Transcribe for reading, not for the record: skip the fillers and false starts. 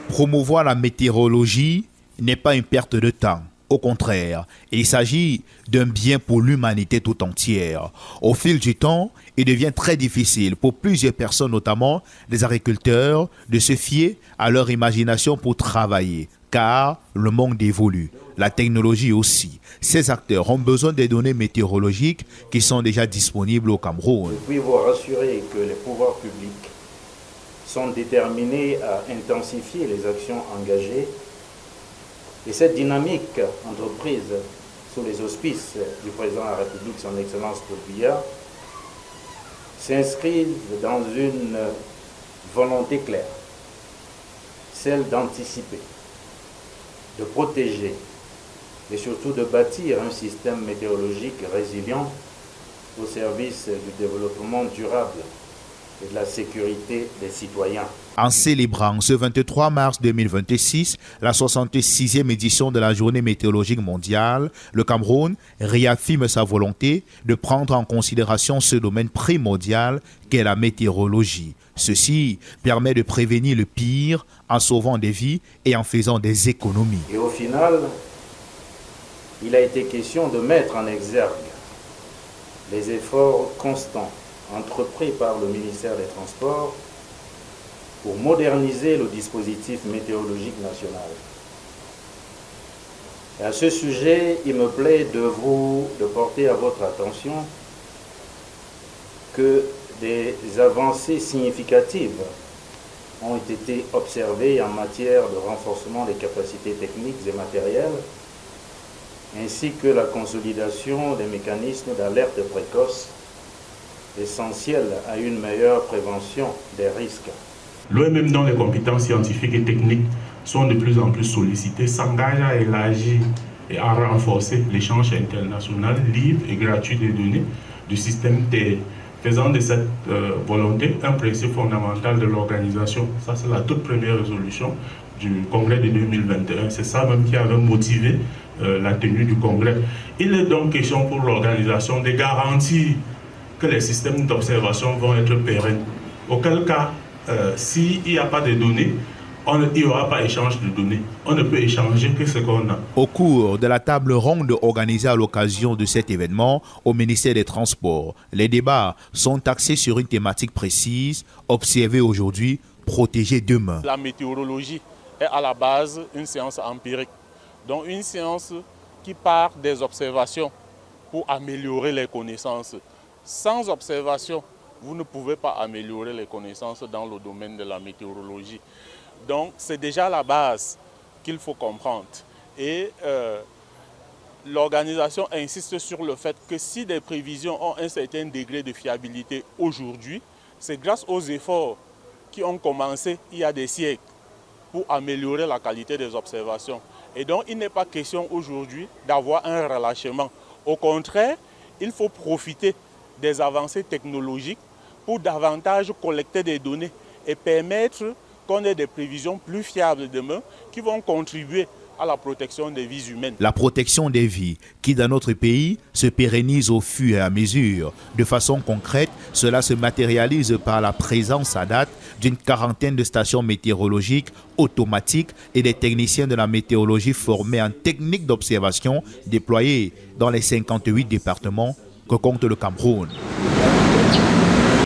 Promouvoir la météorologie n'est pas une perte de temps. Au contraire, il s'agit d'un bien pour l'humanité tout entière. Au fil du temps, il devient très difficile pour plusieurs personnes, notamment les agriculteurs, de se fier à leur imagination pour travailler, car le monde évolue, la technologie aussi. Ces acteurs ont besoin des données météorologiques qui sont déjà disponibles au Cameroun. Je puis vous rassurer que les pouvoirs publics sont déterminés à intensifier les actions engagées. Et cette dynamique entreprise sous les auspices du président de la République, son Excellence Paul Biya, s'inscrit dans une volonté claire, celle d'anticiper, de protéger et surtout de bâtir un système météorologique résilient au service du développement durable et de la sécurité des citoyens. En célébrant ce 23 mars 2026 la 66e édition de la Journée météorologique mondiale, le Cameroun réaffirme sa volonté de prendre en considération ce domaine primordial qu'est la météorologie. Ceci permet de prévenir le pire en sauvant des vies et en faisant des économies. Et au final, il a été question de mettre en exergue les efforts constants entrepris par le ministère des Transports pour moderniser le dispositif météorologique national. Et à ce sujet, il me plaît de porter à votre attention que des avancées significatives ont été observées en matière de renforcement des capacités techniques et matérielles, ainsi que la consolidation des mécanismes d'alerte précoce essentiels à une meilleure prévention des risques. L'OMM, dont les compétences scientifiques et techniques sont de plus en plus sollicitées, s'engage à élargir et à renforcer l'échange international libre et gratuit des données du système Terre, faisant de cette volonté un principe fondamental de l'organisation. Ça, c'est la toute première résolution du congrès de 2021. C'est ça même qui avait motivé la tenue du congrès. Il est donc question pour l'organisation de garantir que les systèmes d'observation vont être pérennes. Auquel cas, s'il n'y a pas de données, il n'y aura pas échange de données. On ne peut échanger que ce qu'on a. Au cours de la table ronde organisée à l'occasion de cet événement au ministère des Transports, les débats sont axés sur une thématique précise, observer aujourd'hui, protéger demain. La météorologie est à la base une science empirique, donc une science qui part des observations pour améliorer les connaissances. Sans observation, vous ne pouvez pas améliorer les connaissances dans le domaine de la météorologie. Donc c'est déjà la base qu'il faut comprendre. Et l'organisation insiste sur le fait que si des prévisions ont un certain degré de fiabilité aujourd'hui, c'est grâce aux efforts qui ont commencé il y a des siècles pour améliorer la qualité des observations. Et donc il n'est pas question aujourd'hui d'avoir un relâchement. Au contraire, il faut profiter des avancées technologiques pour davantage collecter des données et permettre qu'on ait des prévisions plus fiables demain qui vont contribuer à la protection des vies humaines. La protection des vies qui dans notre pays se pérennise au fur et à mesure. De façon concrète, cela se matérialise par la présence à date d'une quarantaine de stations météorologiques automatiques et des techniciens de la météorologie formés en technique d'observation déployés dans les 58 départements que compte le Cameroun.